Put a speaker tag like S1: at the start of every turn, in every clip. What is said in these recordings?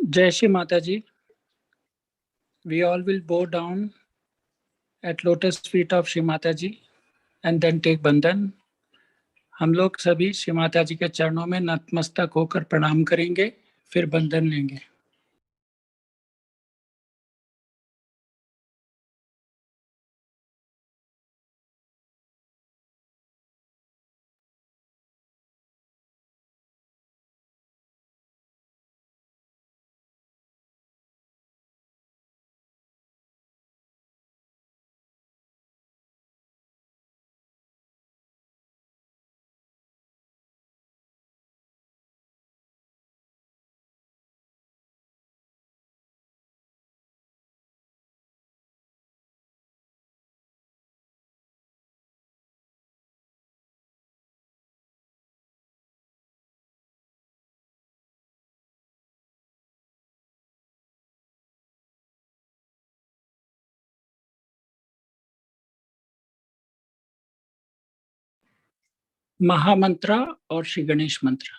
S1: Jai Shri Mataji. We all will bow down at lotus feet of Shri Mataji and then take बंधन. हम लोग सभी श्री माता जी के चरणों में नतमस्तक होकर प्रणाम करेंगे, फिर बंधन लेंगे. महामंत्र और श्री गणेश मंत्र.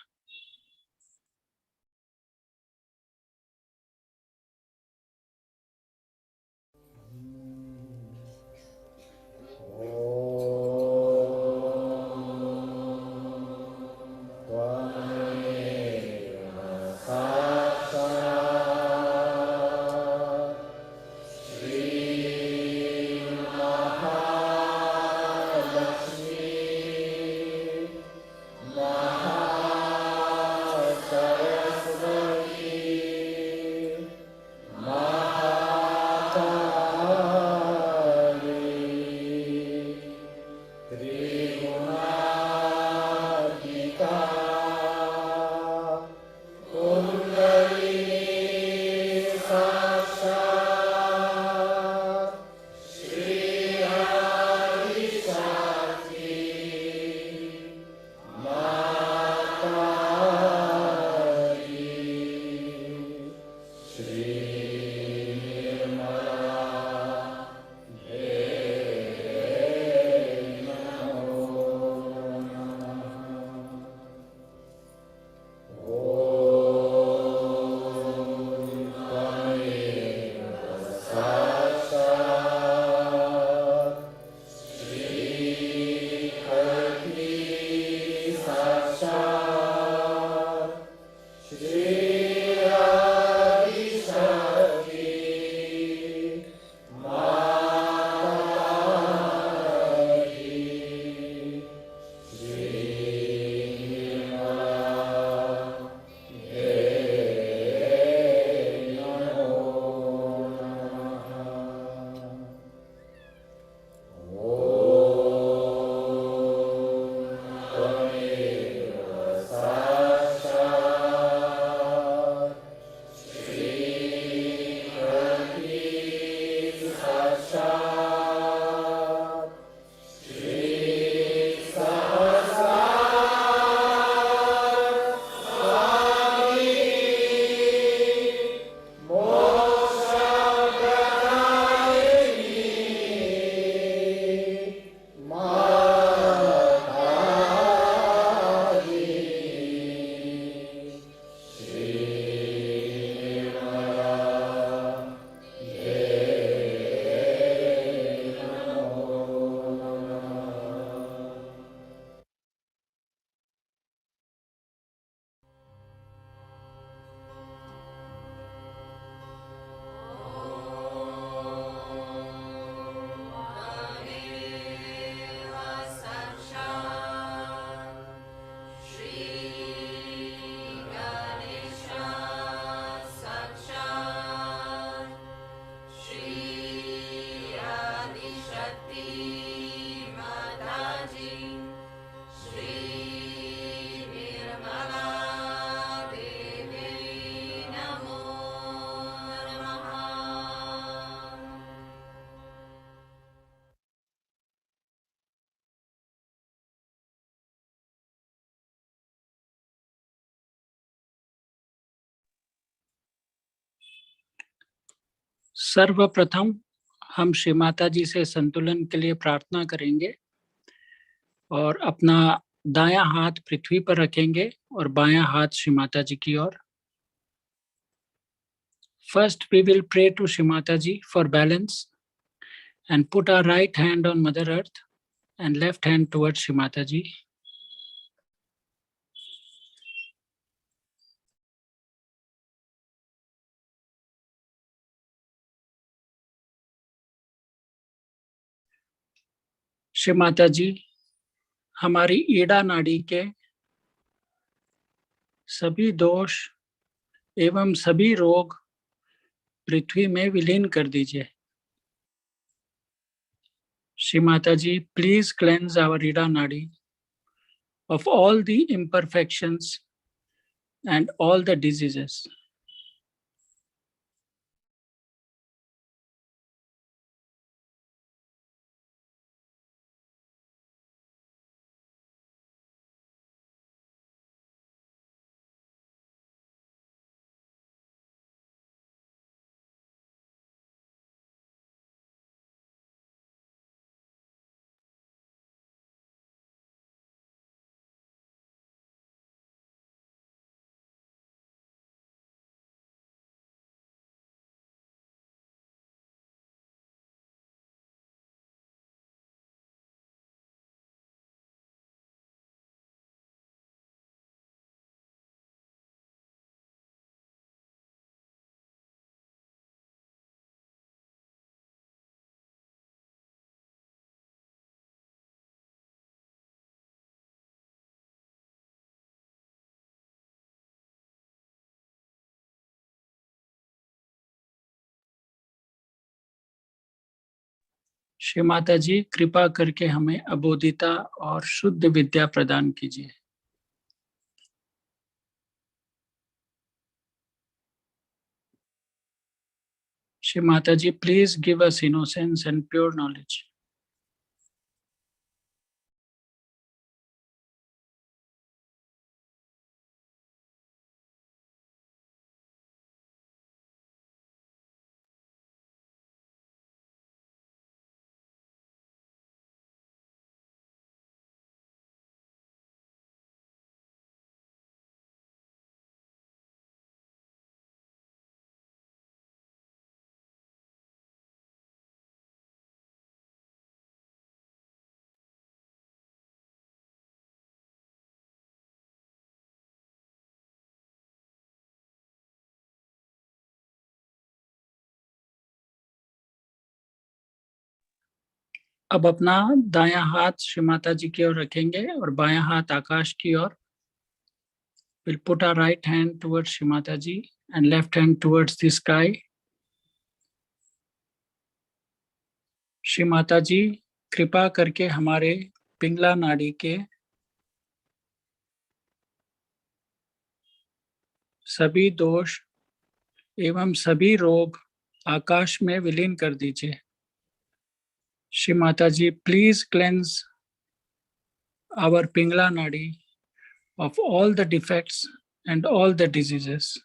S1: सर्वप्रथम हम श्री माता जी से संतुलन के लिए प्रार्थना करेंगे और अपना दायां हाथ पृथ्वी पर रखेंगे और बायां हाथ श्री माता जी की ओर. First, we will pray to Shrimataji for balance and put our right hand on Mother Earth and left hand towards Shrimataji. Shrimataji, हमारी ईड़ा नाड़ी के सभी दोष एवं सभी रोग पृथ्वी में विलीन कर दीजिए. Shrimataji, please cleanse our Ida नाड़ी of all the imperfections and all the diseases. Shri Mata जी, कृपा करके हमें अबोधिता और शुद्ध विद्या प्रदान कीजिए. Shri Mata ji, please give us innocence and pure knowledge. अब अपना दायां हाथ श्री माता जी की ओर रखेंगे और बायां हाथ आकाश की ओर. We'll put our right hand towards Shri Mataji and left hand towards the sky. Shri Mata जी, कृपा करके हमारे पिंगला नाड़ी के सभी दोष एवं सभी रोग आकाश में विलीन कर दीजिए. Shri Mata ji, please cleanse our Pingala नाड़ी of all the defects and all the diseases.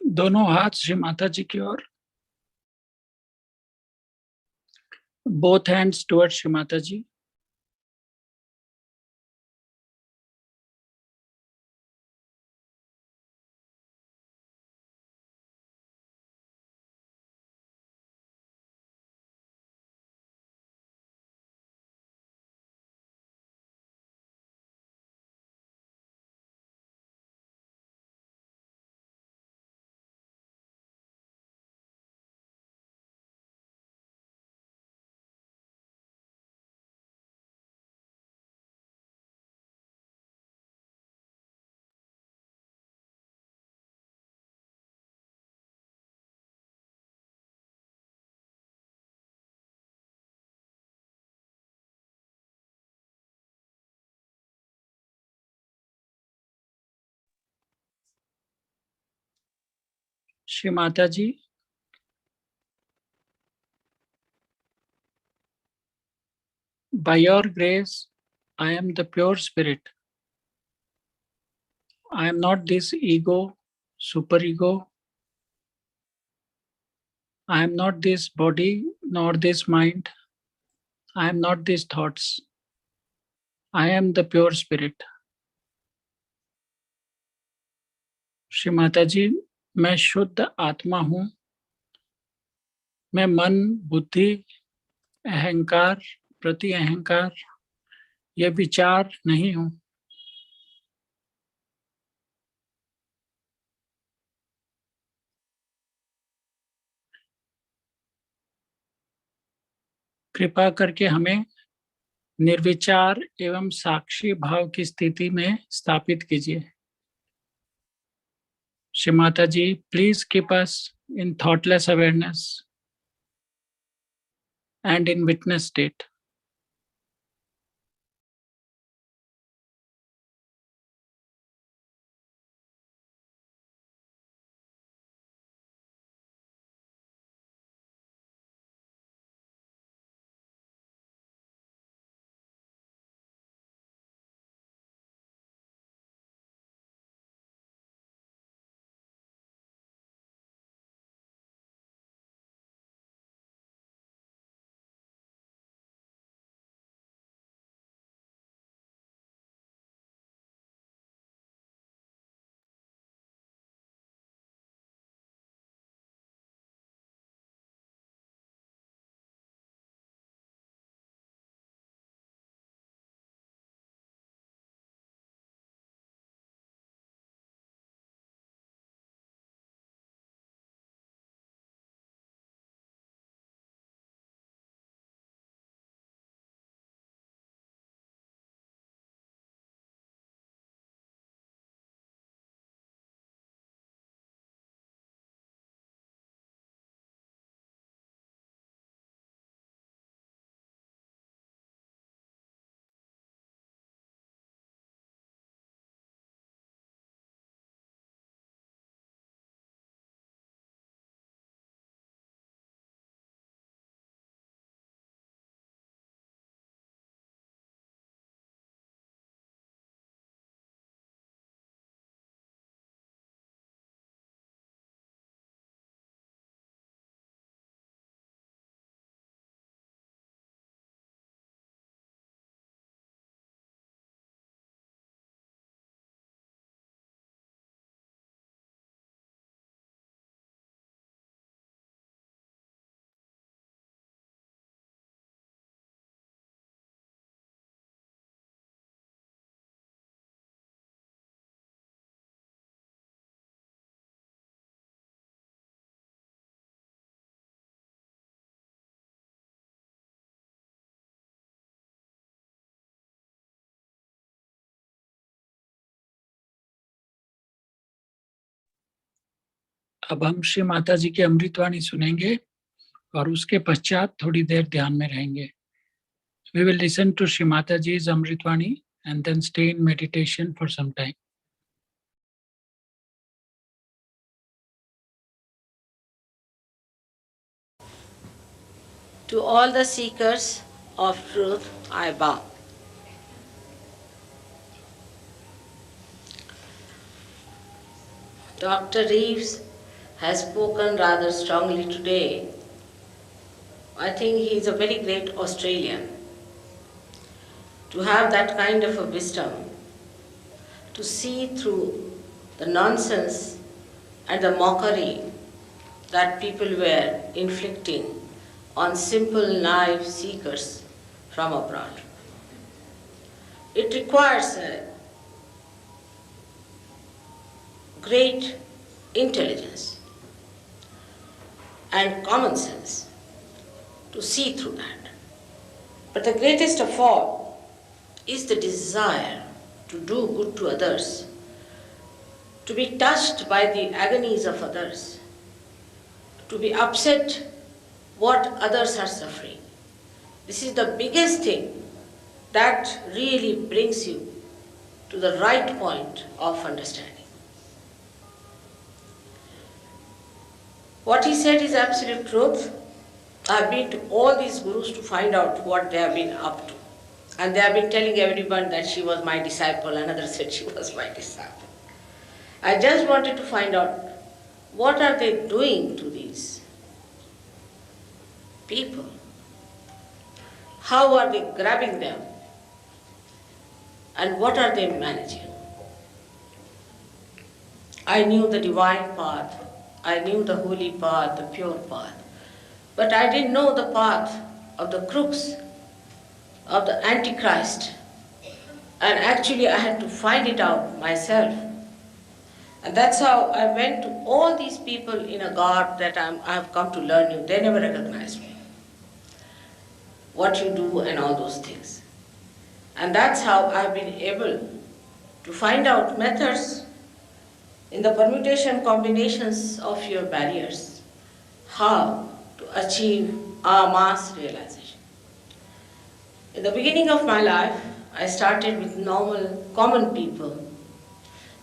S1: दोनों हाथ श्री माता जी की ओर, both hands towards Shri Mata ji. Shri Mata ji, by your grace, I am the pure spirit. I am not this ego, superego. I am not this body, nor this mind. I am not these thoughts. I am the pure spirit. Shri Mata जी, मैं शुद्ध आत्मा हूँ. मैं मन, बुद्धि, अहंकार, प्रति अहंकार, ये विचार नहीं हूँ. कृपा करके हमें निर्विचार एवं साक्षी भाव की स्थिति में स्थापित कीजिए. Shri Mata ji, please keep us in thoughtless awareness and in witness state. अब हम श्री माता जी की अमृतवाणी सुनेंगे और उसके पश्चात थोड़ी देर ध्यान में रहेंगे. We will listen to Shri Mataji's Amritvani and then stay in meditation for some time.
S2: To all the seekers of truth, I bow. Dr. Reeves has spoken rather strongly today. I think he is a very great Australian. To have that kind of a wisdom, to see through the nonsense and the mockery that people were inflicting on simple, naive seekers from abroad. It requires a great intelligence and common sense to see through that. But the greatest of all is the desire to do good to others, to be touched by the agonies of others, to be upset what others are suffering. This is the biggest thing that really brings you to the right point of understanding. What he said is absolute truth. I've been to all these gurus to find out what they have been up to. And they have been telling everyone that she was my disciple, another said she was my disciple. I just wanted to find out what are they doing to these people? How are they grabbing them? And what are they managing? I knew the divine path. I knew the holy path, the pure path. But I didn't know the path of the crooks, of the Antichrist. And actually I had to find it out myself. And that's how I went to all these people in a garb that I have come to learn you. They never recognized me. What you do and all those things. And that's how I've been able to find out methods in the permutation combinations of your barriers, how to achieve a mass realization. In the beginning of my life, I started with normal, common people,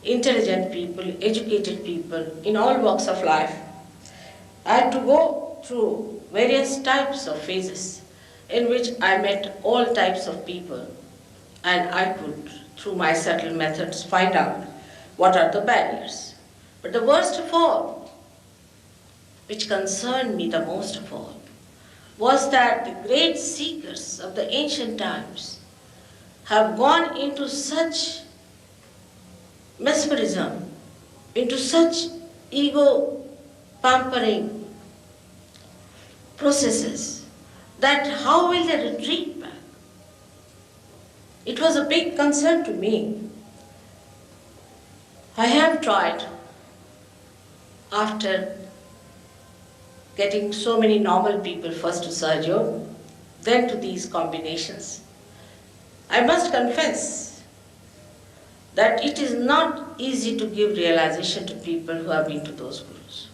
S2: intelligent people, educated people in all walks of life. I had to go through various types of phases in which I met all types of people, and I could, through my subtle methods, find out what are the barriers. But the worst of all, which concerned me the most of all, was that the great seekers of the ancient times have gone into such mesmerism, into such ego pampering processes, that how will they retreat back? It was a big concern to me. I have tried, after getting so many normal people first to Sahaja, then to these combinations. I must confess that it is not easy to give realization to people who have been to those gurus.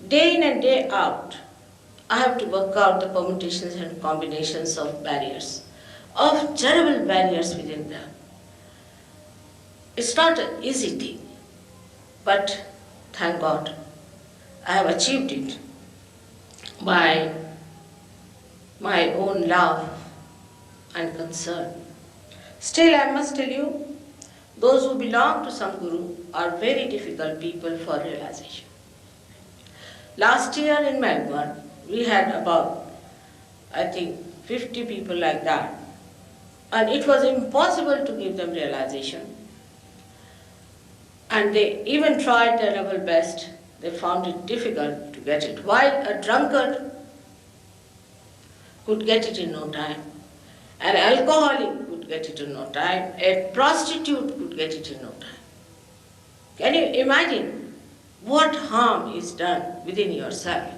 S2: Day in and day out, I have to work out the permutations and combinations of barriers, of terrible barriers within them. It's not an easy thing, but thank God, I have achieved it by my own love and concern. Still, I must tell you, those who belong to some guru are very difficult people for realization. Last year in Melbourne, we had about, I think, 50 people like that. And it was impossible to give them realization. And they even tried their level best. They found it difficult to get it. While a drunkard could get it in no time, an alcoholic could get it in no time, a prostitute could get it in no time. Can you imagine what harm is done within yourself?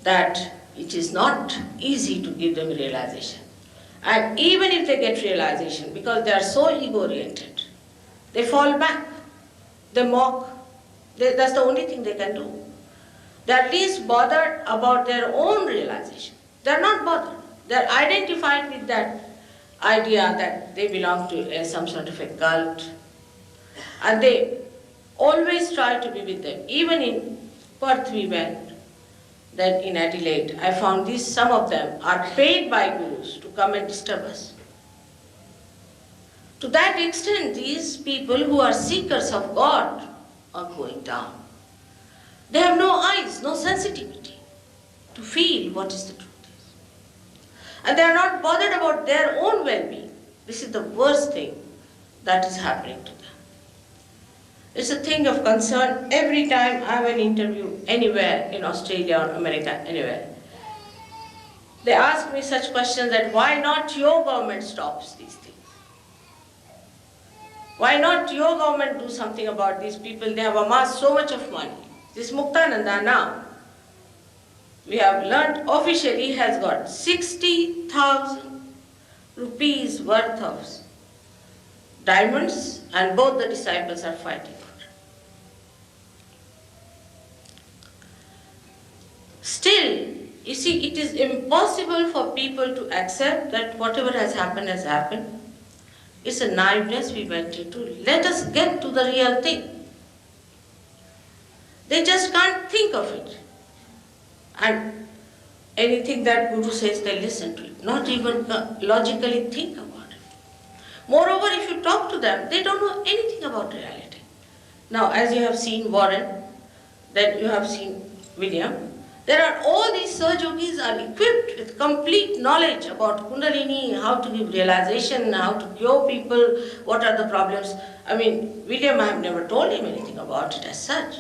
S2: That it is not easy to give them realization. And even if they get realization, because they are so ego-oriented, they fall back, they mock. That's the only thing they can do. They are at least bothered about their own realization. They are not bothered. They are identified with that idea that they belong to some sort of a cult. And they always try to be with them. Even in Perth we went, then in Adelaide, I found some of them are paid by gurus to come and disturb us. To that extent, these people who are seekers of God, or going down. They have no eyes, no sensitivity to feel what is the truth is. And they are not bothered about their own well-being. This is the worst thing that is happening to them. It's a thing of concern every time I have an interview anywhere in Australia or America, anywhere. They ask me such questions that why not your government stops these things? Why not your government do something about these people? They have amassed so much of money. This Muktananda now, we have learnt officially, has got 60,000 rupees worth of diamonds, and both the disciples are fighting for it. Still, you see, it is impossible for people to accept that whatever has happened has happened. It's a naiveness we went into. Let us get to the real thing. They just can't think of it. And anything that Guru says, they listen to it, not even logically think about it. Moreover, if you talk to them, they don't know anything about reality. Now, as you have seen Warren, then you have seen William, there are all these Sahaja yogis are equipped with complete knowledge about Kundalini, how to give realization, how to cure people, what are the problems. I mean, William, I have never told him anything about it as such.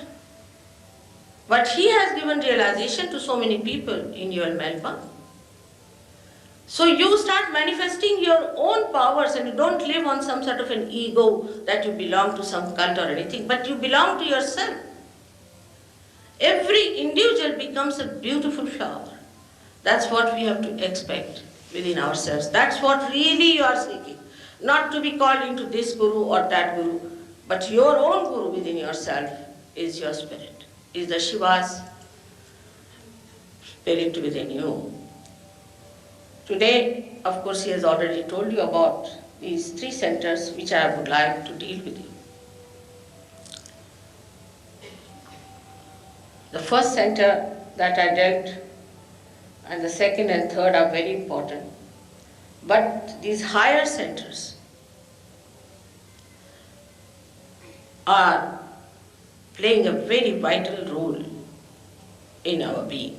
S2: But he has given realization to so many people in your Melbourne. So you start manifesting your own powers, and you don't live on some sort of an ego that you belong to some cult or anything, but you belong to yourself. Every individual becomes a beautiful flower. That's what we have to expect within ourselves. That's what really you are seeking. Not to be called into this guru or that guru, but your own guru within yourself is your spirit, is the Shiva's spirit within you. Today, of course, he has already told you about these 3 centers which I would like to deal with you. The first center that I dealt, and the second and third are very important. But these higher centers are playing a very vital role in our being.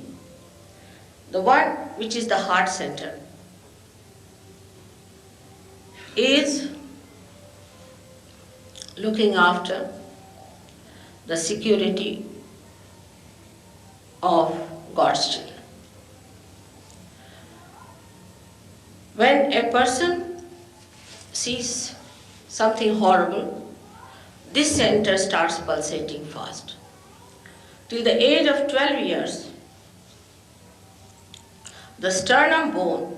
S2: The one which is the heart center is looking after the security of God's children. When a person sees something horrible, this center starts pulsating fast. Till the age of 12 years, the sternum bone,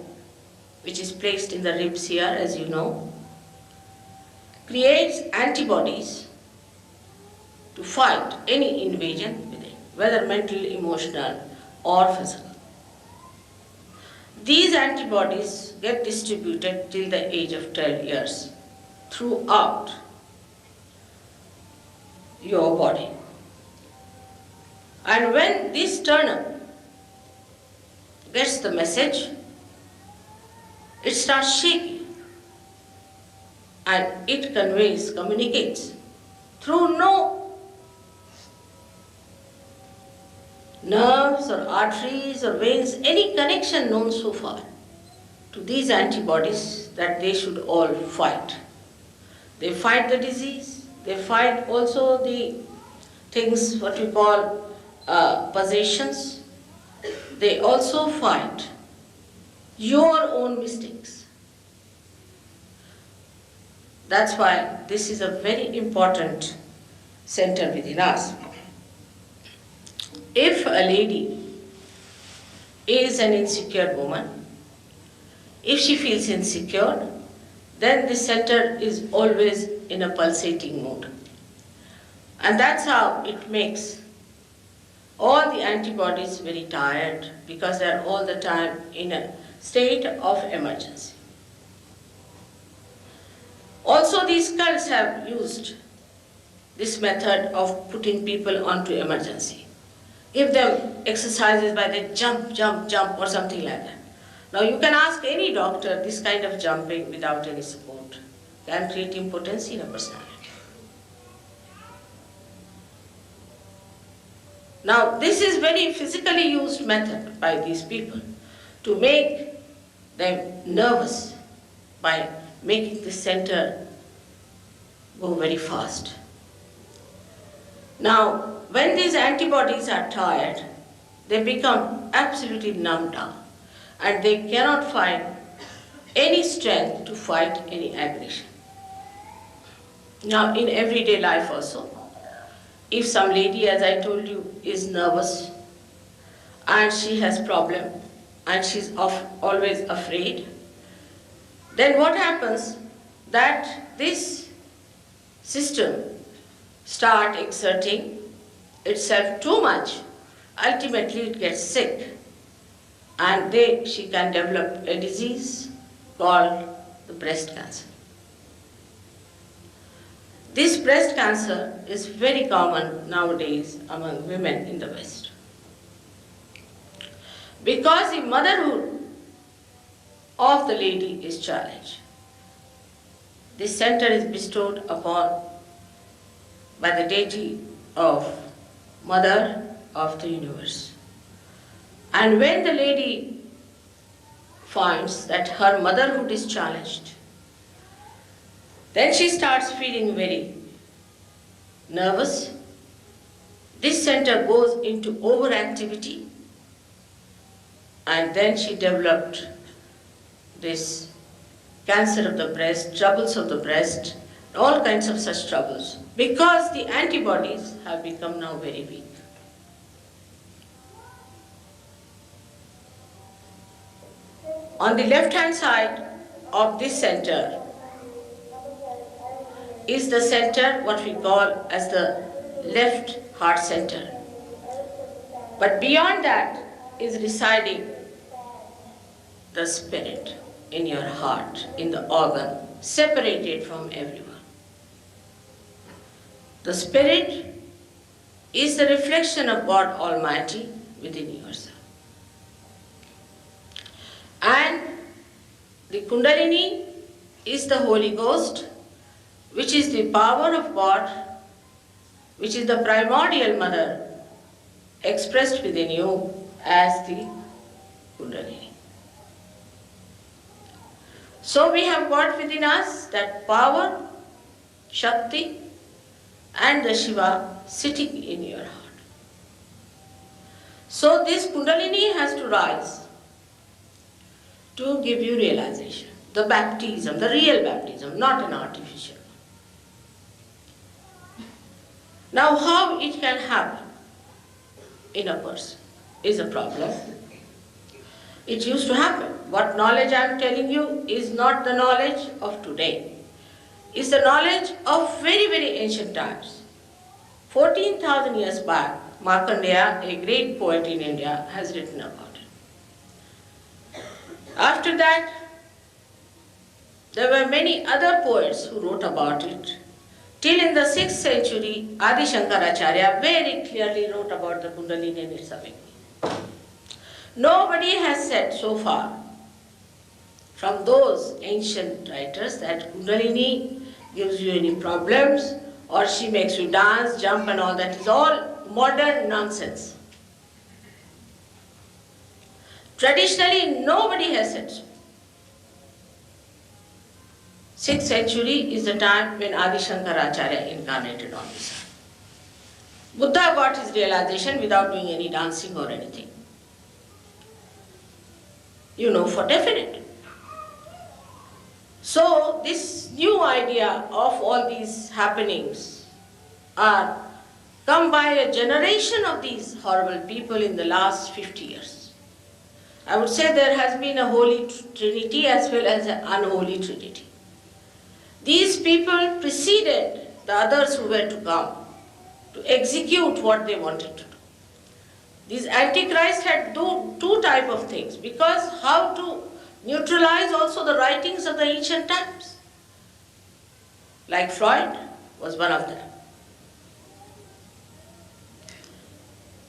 S2: which is placed in the ribs here, as you know, creates antibodies to fight any invasion within, whether mental, emotional, or physical. These antibodies get distributed till the age of 12 years throughout your body. And when this sternum gets the message, it starts shaking, and it conveys, communicates through no nerves or arteries or veins, any connection known so far to these antibodies that they should all fight. They fight the disease, they fight also the things what we call possessions. They also fight your own mistakes. That's why this is a very important center within us. If a lady is an insecure woman, if she feels insecure, then this center is always in a pulsating mood. And that's how it makes all the antibodies very tired, because they are all the time in a state of emergency. Also, these cults have used this method of putting people onto emergency. Give them exercises by the jump, jump, jump or something like that. Now you can ask any doctor, this kind of jumping without any support can create impotency in a personality. Now, this is very physically used method by these people to make them nervous by making the center go very fast. Now, when these antibodies are tired, they become absolutely numbed down and they cannot find any strength to fight any aggression. Now, in everyday life also, if some lady, as I told you, is nervous and she has problem and she's always afraid, then what happens that this system start exerting itself too much, ultimately it gets sick and she can develop a disease called the breast cancer. This breast cancer is very common nowadays among women in the West. Because the motherhood of the lady is challenged. This center is bestowed upon by the deity of Mother of the Universe. And when the lady finds that her motherhood is challenged, then she starts feeling very nervous. This center goes into overactivity and then she developed this cancer of the breast, troubles of the breast, all kinds of such troubles because the antibodies have become now very weak. On the left-hand side of this center is the center, what we call as the left heart center. But beyond that is residing the spirit in your heart, in the organ, separated from everyone. The spirit is the reflection of God Almighty within yourself. And the Kundalini is the Holy Ghost, which is the power of God, which is the primordial mother expressed within you as the Kundalini. So we have got within us that power, Shakti, and the Shiva sitting in your heart. So this Kundalini has to rise to give you realization. The baptism, the real baptism, not an artificial. Now how it can happen in a person is a problem. It used to happen. What knowledge I am telling you is not the knowledge of today. It's the knowledge of very, very ancient times. 14,000 years back, Markandeya, a great poet in India, has written about it. After that, there were many other poets who wrote about it. Till in the 6th century, Adi Shankaracharya very clearly wrote about the Kundalini and its awakening. Nobody has said so far from those ancient writers that Kundalini gives you any problems or she makes you dance, jump and all that is all modern nonsense. Traditionally, nobody has said so. 6th century is the time when Adi Shankaracharya incarnated on this earth. Buddha got his realization without doing any dancing or anything. You know for definite. So this new idea of all these happenings are come by a generation of these horrible people in the last 50 years. I would say there has been a holy trinity as well as an unholy trinity. These people preceded the others who were to come to execute what they wanted to do. These antichrists had two types of things because how to neutralize also the writings of the ancient times. Like Freud was one of them.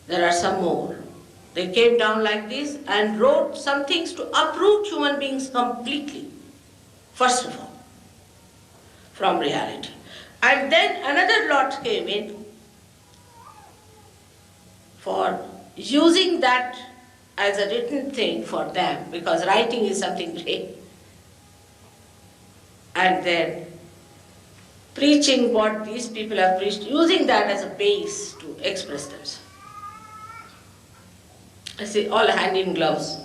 S2: There are some more. They came down like this and wrote some things to uproot human beings completely, first of all, from reality. And then another lot came in for using that as a written thing for them, because writing is something great, and then preaching what these people have preached, using that as a base to express themselves. I say all hand in gloves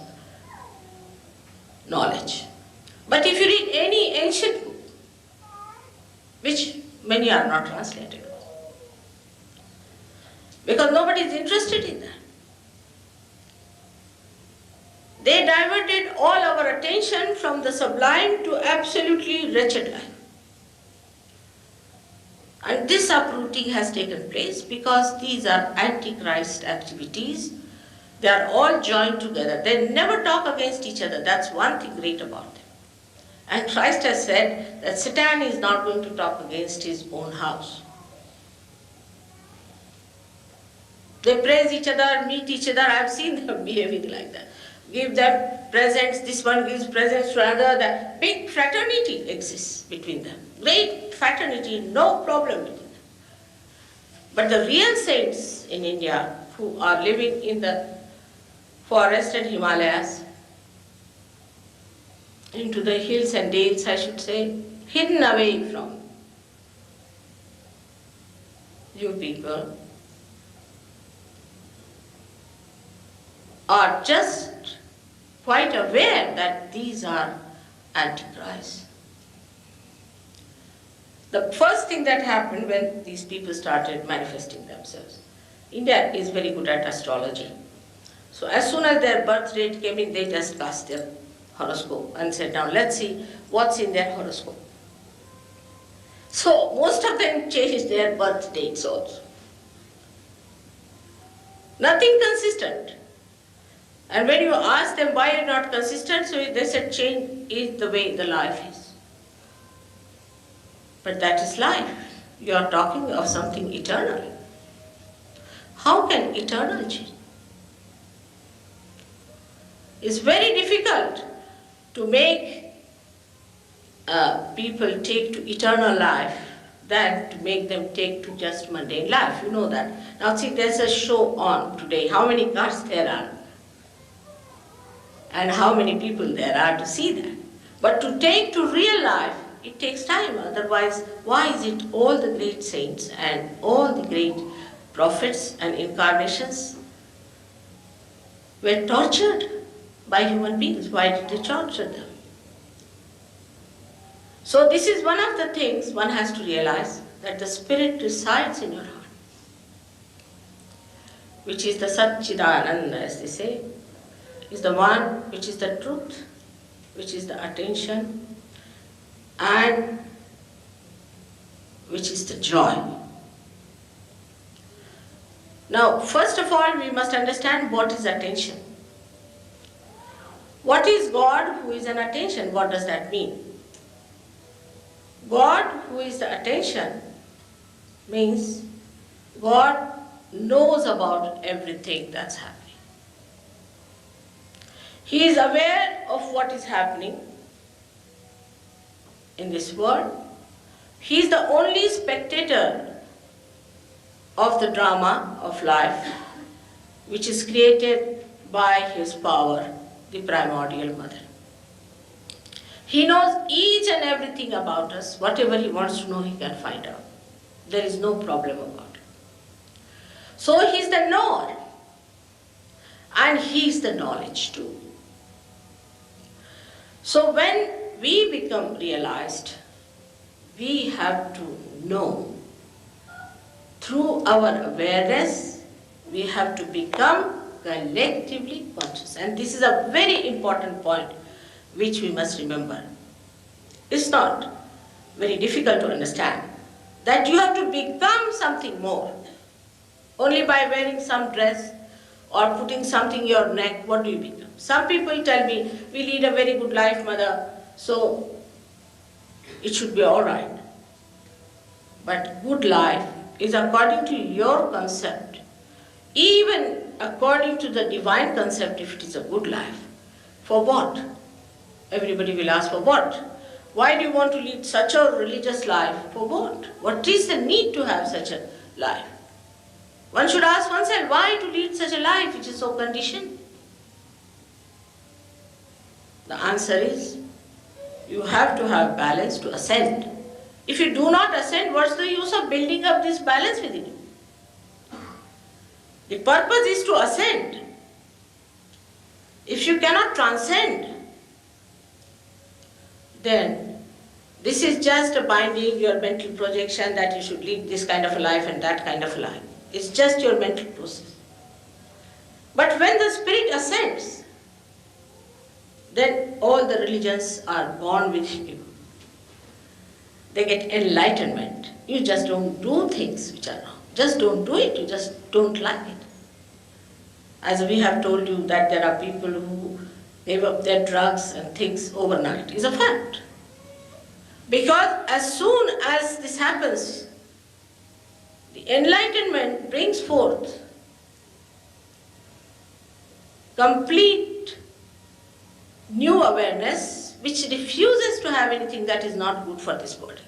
S2: knowledge. But if you read any ancient book, which many are not translated, because nobody is interested in that, they diverted all our attention from the sublime to absolutely wretched life. And this uprooting has taken place because these are antichrist activities. They are all joined together. They never talk against each other. That's one thing great about them. And Christ has said that Satan is not going to talk against his own house. They praise each other, meet each other. I've seen them behaving like that. Give them presents, this one gives presents to another. The big fraternity exists between them. Great fraternity, no problem between them. But the real saints in India who are living in the forest and Himalayas, into the hills and dales, I should say, hidden away from you people, are just quite aware that these are antichrists. The first thing that happened when these people started manifesting themselves, India is very good at astrology. So as soon as their birth date came in, they just cast their horoscope and said, now let's see what's in their horoscope. So most of them changed their birth dates also. Nothing consistent. And when you ask them why you're not consistent, so they said change is the way the life is. But that is life. You are talking of something eternal. How can eternal change? It's very difficult to make people take to eternal life than to make them take to just mundane life. You know that. Now see, there's a show on today. How many cars there are? And how many people there are to see that. But to take to real life, it takes time. Otherwise, why is it all the great saints and all the great prophets and incarnations were tortured by human beings? Why did they torture them? So this is one of the things one has to realize, that the Spirit resides in your heart, which is the Satchidananda, as they say, is the one which is the truth, which is the attention, and which is the joy. Now, first of all, we must understand what is attention. What is God who is an attention? What does that mean? God who is the attention means God knows about everything that's happening. He is aware of what is happening in this world. He is the only spectator of the drama of life, which is created by His power, the primordial mother. He knows each and everything about us. Whatever He wants to know, He can find out. There is no problem about it. So He is the knower, and He is the knowledge too. So when we become realized, we have to know. Through our awareness, we have to become collectively conscious. And this is a very important point which we must remember. It's not very difficult to understand that you have to become something more. Only by wearing some dress or putting something in your neck, what do you become? Some people tell me, we lead a very good life, mother, so it should be all right. But good life is according to your concept. Even according to the divine concept, if it is a good life, for what? Everybody will ask, for what? Why do you want to lead such a religious life? For what? What is the need to have such a life? One should ask oneself, why to lead such a life which is so conditioned? The answer is, you have to have balance to ascend. If you do not ascend, what's the use of building up this balance within you? The purpose is to ascend. If you cannot transcend, then this is just a binding your mental projection that you should lead this kind of a life and that kind of a life. It's just your mental process. But when the spirit ascends, then all the religions are born within you. They get enlightenment. You just don't do things which are wrong. Just don't do it. You just don't like it. As we have told you that there are people who gave up their drugs and things overnight. It's a fact. Because as soon as this happens, the enlightenment brings forth complete new awareness which refuses to have anything that is not good for this body.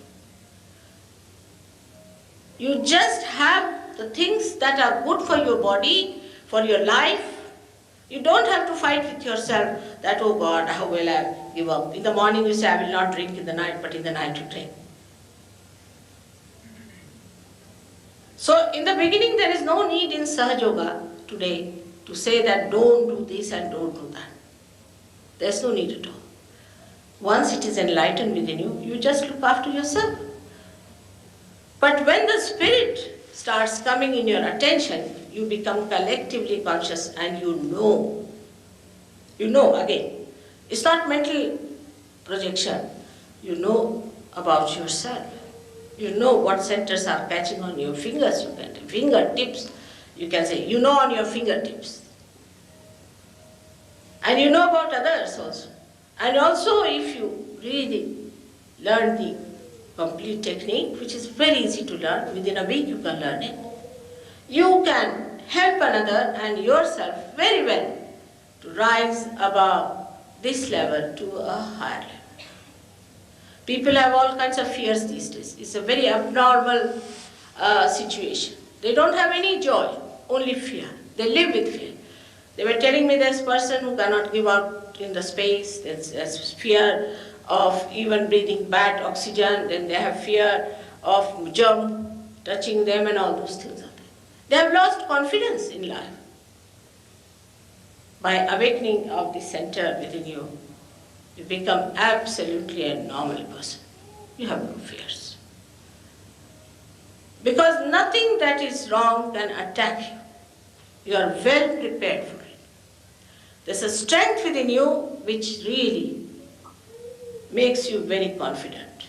S2: You just have the things that are good for your body, for your life. You don't have to fight with yourself that, oh God, how will I give up? In the morning you say, I will not drink in the night, but in the night you drink. So in the beginning there is no need in Sahaja today to say that don't do this and don't do that. There's no need at all. Once it is enlightened within you, you just look after yourself. But when the spirit starts coming in your attention, you become collectively conscious and you know. You know again. It's not mental projection. You know about yourself. You know what centers are catching on your fingers. You can fingertips. You can say, you know on your fingertips. And you know about others also. And also if you really learn the complete technique, which is very easy to learn, within a week you can learn it, you can help another and yourself very well to rise above this level to a higher level. People have all kinds of fears these days. It's a very abnormal situation. They don't have any joy, only fear. They live with fear. They were telling me there's a person who cannot give out in the space, there's fear of even breathing bad oxygen, then they have fear of germ touching them and all those things are there. They have lost confidence in life. By awakening of the center within you, you become absolutely a normal person. You have no fears. Because nothing that is wrong can attack you. You are well prepared for it. There's a strength within you which really makes you very confident.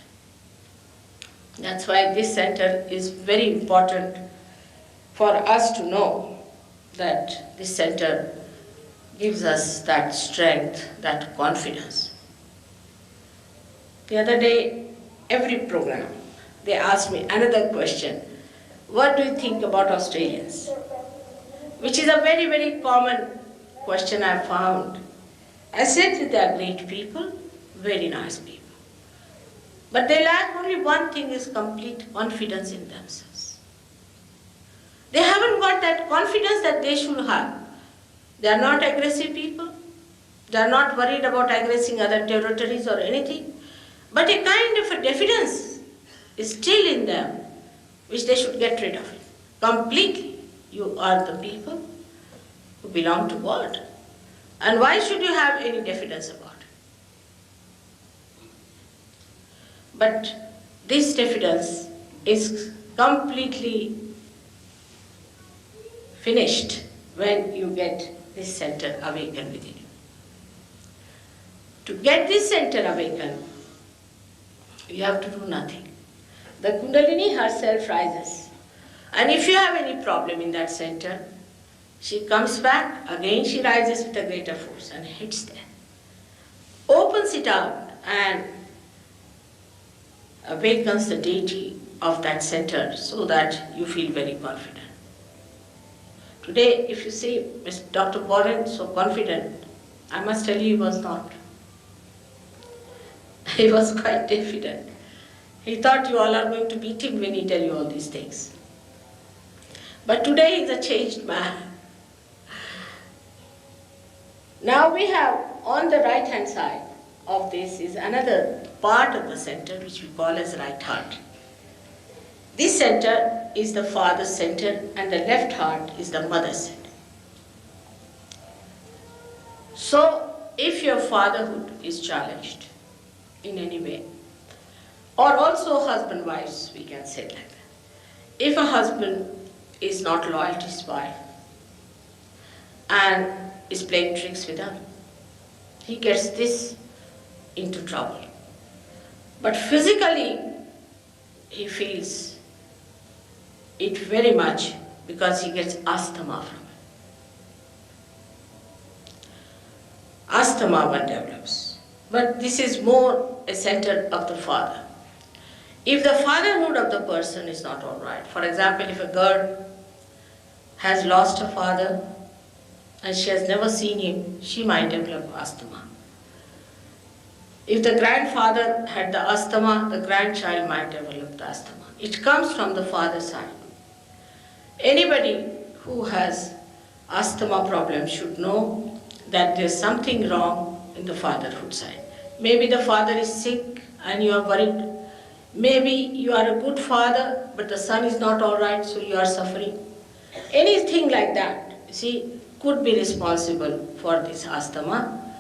S2: That's why this center is very important for us to know that this center gives us that strength, that confidence. The other day, every program, they asked me another question. What do you think about Australians? Which is a very, very common question I found. I said that they are great people, very nice people. But they lack only one thing, is complete confidence in themselves. They haven't got that confidence that they should have. They are not aggressive people. They are not worried about aggressing other territories or anything. But a kind of a diffidence is still in them, which they should get rid of it. Completely. You are the people who belong to God. And why should you have any diffidence about it? But this diffidence is completely finished when you get this center awakened within you. To get this center awakened, you have to do nothing. The Kundalini herself rises. And if you have any problem in that center, she comes back, again she rises with a greater force and hits there. Opens it out and awakens the deity of that center so that you feel very confident. Today, if you see Dr. Boren so confident, I must tell you he was not. He was quite diffident. He thought you all are going to beat him when he tell you all these things. But today he's a changed man. Now we have on the right hand side of this is another part of the center which we call as right heart. This center is the father's center and the left heart is the mother's center. So if your fatherhood is challenged in any way, or also husband-wives, we can say like that. If a husband is not loyal to his wife and is playing tricks with her, he gets this into trouble. But physically, he feels it very much because he gets asthma from it. Asthma one develops. But this is more a center of the father. If the fatherhood of the person is not all right, for example, if a girl has lost her father and she has never seen him, she might develop asthma. If the grandfather had the asthma, the grandchild might develop the asthma. It comes from the father's side. Anybody who has asthma problem should know that there's something wrong in the fatherhood side. Maybe the father is sick and you are worried. Maybe you are a good father, but the son is not all right, so you are suffering. Anything like that, see, could be responsible for this asthma.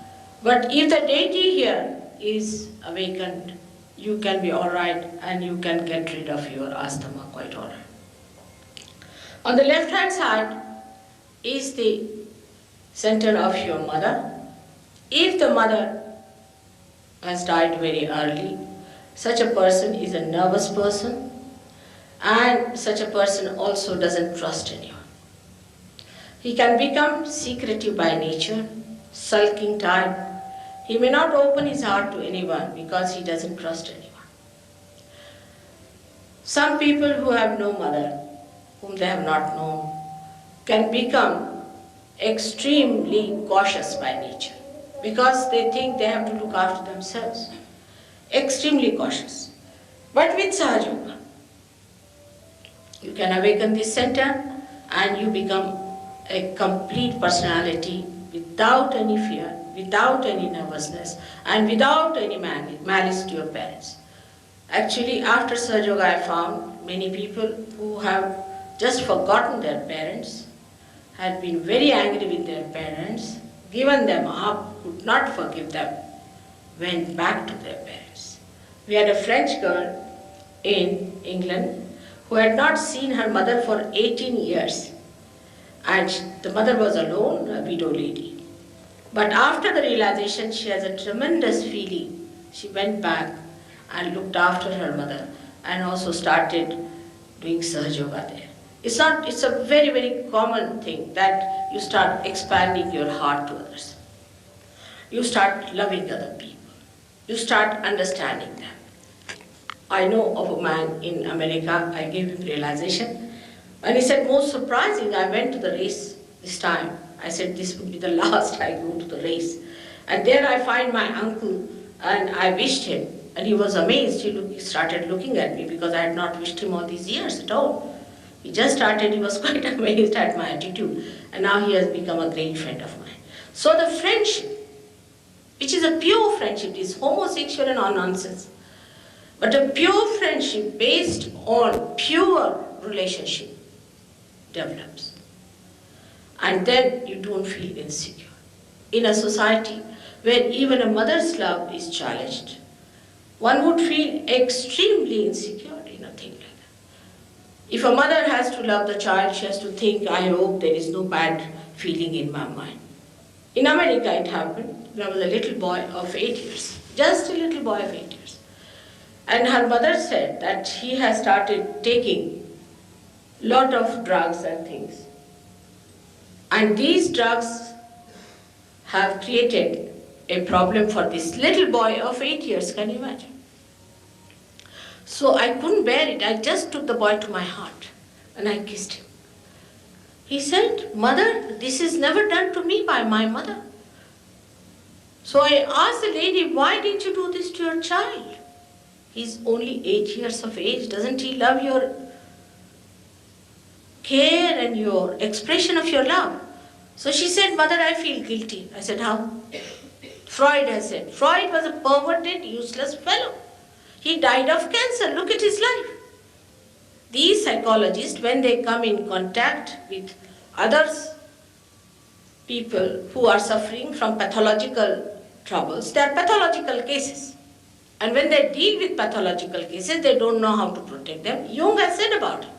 S2: But if the deity here is awakened, you can be all right and you can get rid of your asthma quite all right. On the left hand side is the center of your mother. If the mother has died very early, such a person is a nervous person, and such a person also doesn't trust anyone. He can become secretive by nature, sulking type. He may not open his heart to anyone because he doesn't trust anyone. Some people who have no mother, whom they have not known, can become extremely cautious by nature because they think they have to look after themselves. Extremely cautious. But with Sahaja, you can awaken this center and you become a complete personality without any fear, without any nervousness, and without any malice to your parents. Actually, after Sahaja Yoga, I found many people who have just forgotten their parents, had been very angry with their parents, given them up, could not forgive them, went back to their parents. We had a French girl in England who had not seen her mother for 18 years. And the mother was alone, a widow lady. But after the realization, she has a tremendous feeling. She went back and looked after her mother and also started doing Sahaja Yoga there. It's a very, very common thing that you start expanding your heart to others. You start loving other people. You start understanding them. I know of a man in America, I gave him realization, and he said, most surprising, I went to the race this time. I said, this would be the last I go to the race. And there I find my uncle, and I wished him, and he was amazed. He started looking at me because I had not wished him all these years at all. He just started, he was quite amazed at my attitude, and now he has become a great friend of mine. So the friendship, which is a pure friendship, is homosexual and all nonsense. But a pure friendship based on pure relationship develops. And then you don't feel insecure. In a society where even a mother's love is challenged, one would feel extremely insecure in a thing like that. If a mother has to love the child, she has to think, I hope there is no bad feeling in my mind. In America it happened. There was a little boy of 8 years, just a little boy of 8 years. And her mother said that he has started taking a lot of drugs and things. And these drugs have created a problem for this little boy of 8 years, can you imagine? So I couldn't bear it. I just took the boy to my heart and I kissed him. He said, Mother, this is never done to me by my mother. So I asked the lady, why didn't you do this to your child? He's only 8 years of age. Doesn't he love your care and your expression of your love. So she said, Mother, I feel guilty. I said, how? Freud has said. Freud was a perverted, useless fellow. He died of cancer. Look at his life. These psychologists, when they come in contact with others, people who are suffering from pathological troubles, they are pathological cases. And when they deal with pathological cases, they don't know how to protect them. Jung has said about it.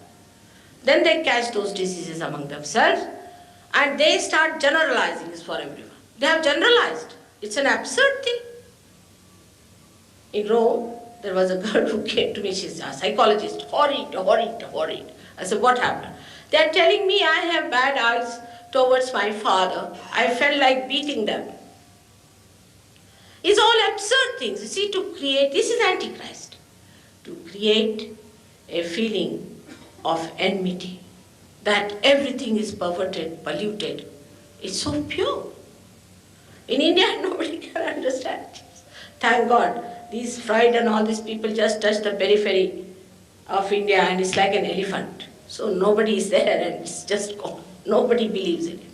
S2: Then they catch those diseases among themselves and they start generalizing this for everyone. They have generalized. It's an absurd thing. In Rome, there was a girl who came to me, she's a psychologist, horrid. I said, what happened? They are telling me I have bad eyes towards my father. I felt like beating them. It's all absurd things. You see, to create, this is Antichrist, to create a feeling of enmity, that everything is perverted, polluted. It's so pure. In India, nobody can understand this. Thank God, these Freud and all these people just touch the periphery of India and it's like an elephant. So nobody is there and it's just gone. Nobody believes in it.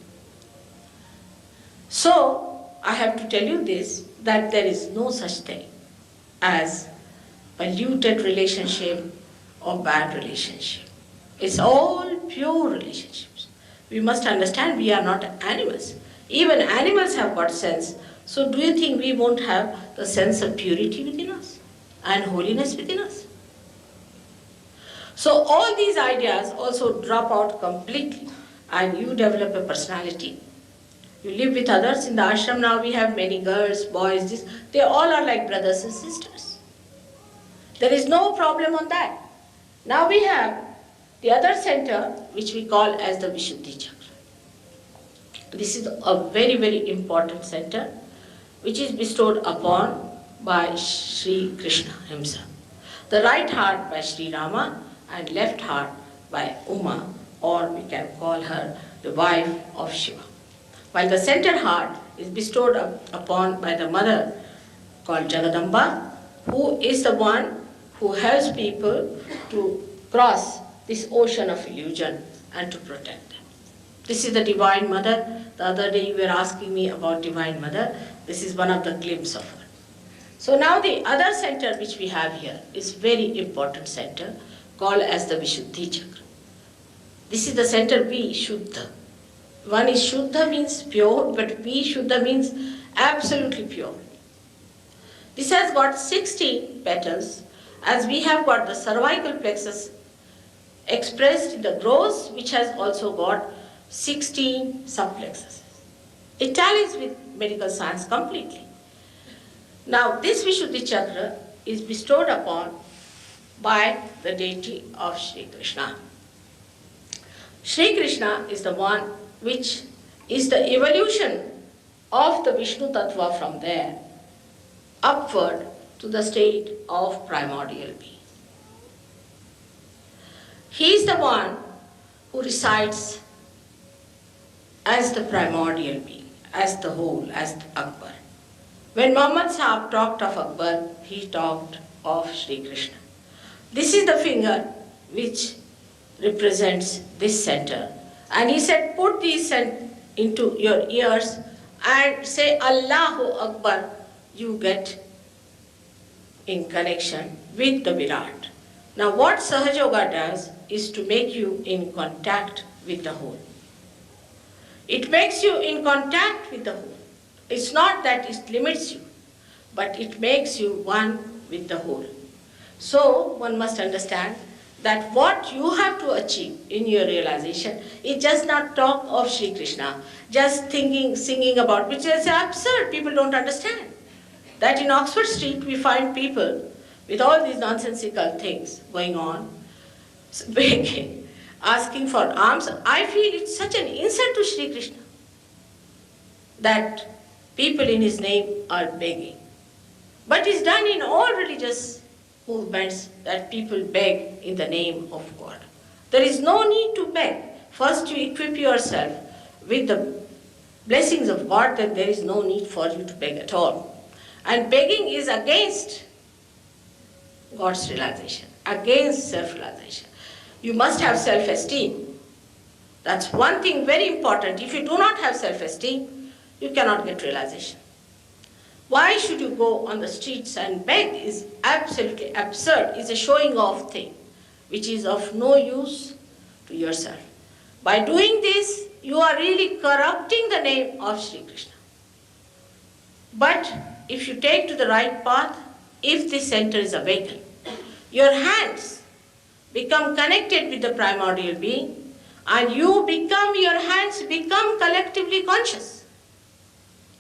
S2: So, I have to tell you this, that there is no such thing as polluted relationship or bad relationship. It's all pure relationships. We must understand we are not animals. Even animals have got sense. So do you think we won't have the sense of purity within us and holiness within us? So all these ideas also drop out completely and you develop a personality. You live with others. In the ashram now we have many girls, boys, they all are like brothers and sisters. There is no problem on that. Now we have the other center which we call as the Vishuddhi Chakra. This is a very, very important center which is bestowed upon by Sri Krishna himself. The right heart by Sri Rama and left heart by Uma, or we can call her the wife of Shiva. While the center heart is bestowed upon by the mother called Jagadamba, who is the one who helps people to cross this ocean of illusion and to protect them. This is the Divine Mother. The other day you were asking me about Divine Mother. This is one of the glimpses of her. So now the other center which we have here is very important center called as the Vishuddhi Chakra. This is the center V, Shuddha. One is Shuddha means pure, but V Shuddha means absolutely pure. This has got 16 petals, as we have got the cervical plexus expressed in the gross, which has also got 16 subplexuses. It tallies with medical science completely. Now this Vishuddhi Chakra is bestowed upon by the deity of Sri Krishna. Sri Krishna is the one which is the evolution of the Vishnu Tattva from there upward to the state of primordial being. He is the one who resides as the primordial being, as the whole, as Akbar. When Muhammad Sahib talked of Akbar, he talked of Sri Krishna. This is the finger which represents this center. And he said, put these into your ears and say Allahu Akbar, you get in connection with the Virat. Now what Sahaja Yoga does is to make you in contact with the whole. It makes you in contact with the whole. It's not that it limits you, but it makes you one with the whole. So one must understand that what you have to achieve in your realization is just not talk of Sri Krishna, just thinking, singing about, which is absurd, people don't understand. That in Oxford Street we find people with all these nonsensical things going on, begging, asking for alms. I feel it's such an insult to Sri Krishna that people in his name are begging. But it's done in all religious movements that people beg in the name of God. There is no need to beg. First you equip yourself with the blessings of God, then there is no need for you to beg at all. And begging is against God's realization, against self-realization. You must have self-esteem. That's one thing very important. If you do not have self-esteem, you cannot get realization. Why should you go on the streets and beg is absolutely absurd. It's a showing off thing, which is of no use to yourself. By doing this, you are really corrupting the name of Sri Krishna. But if you take to the right path, if this center is awakened, your hands become connected with the primordial being, and your hands become collectively conscious.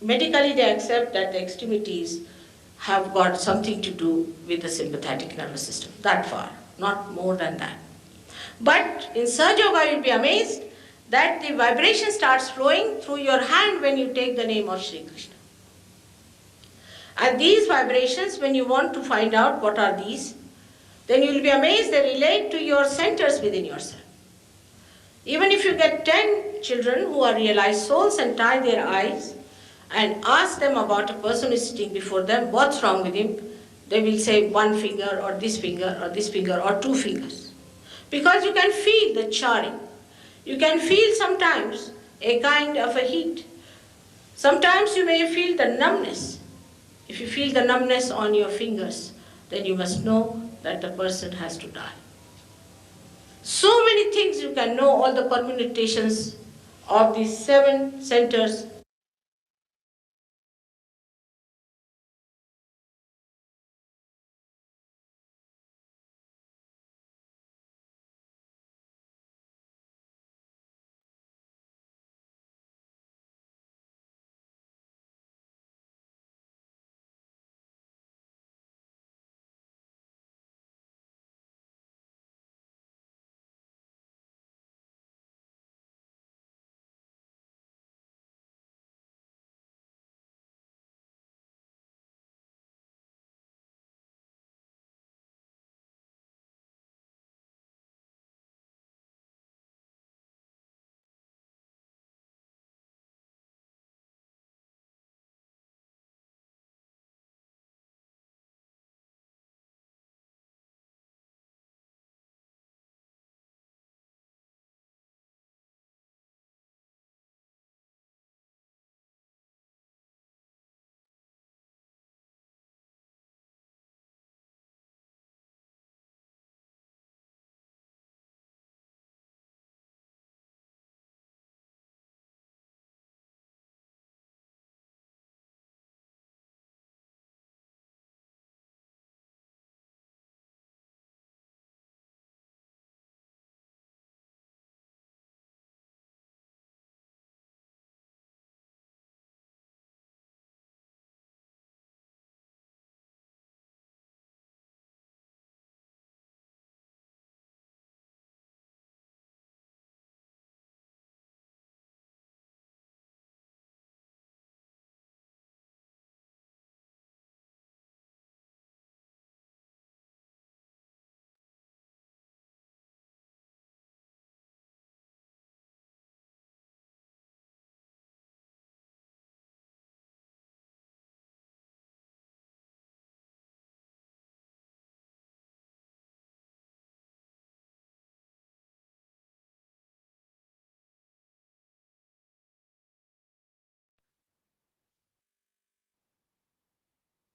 S2: Medically, they accept that the extremities have got something to do with the sympathetic nervous system, that far, not more than that. But in Sahaja Yoga, you'll be amazed that the vibration starts flowing through your hand when you take the name of Sri Krishna. And these vibrations, when you want to find out what are these, then you will be amazed they relate to your centers within yourself. Even if you get 10 children who are realized souls and tie their eyes and ask them about a person who is sitting before them, what's wrong with him, they will say one finger or this finger or this finger or two fingers. Because you can feel the charring. You can feel sometimes a kind of a heat. Sometimes you may feel the numbness. If you feel the numbness on your fingers, then you must know that the person has to die. So many things you can know, all the permutations of these 7 centers.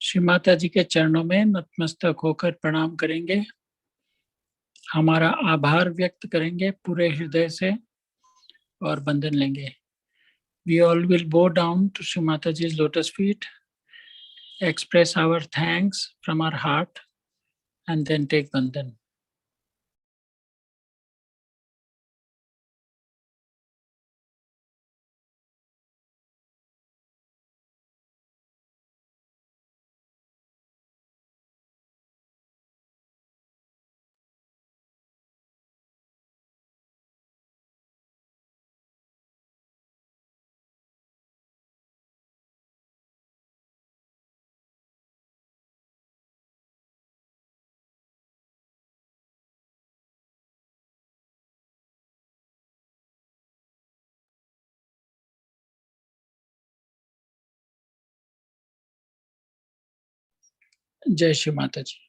S1: Shri Mata जी के चरणों में नतमस्तक होकर प्रणाम करेंगे, हमारा आभार व्यक्त करेंगे पूरे हृदय से और बंधन लेंगे. We all will bow down to Shri Mataji's lotus feet, express our thanks from our heart, and then take bandhan. जय श्री माता जी.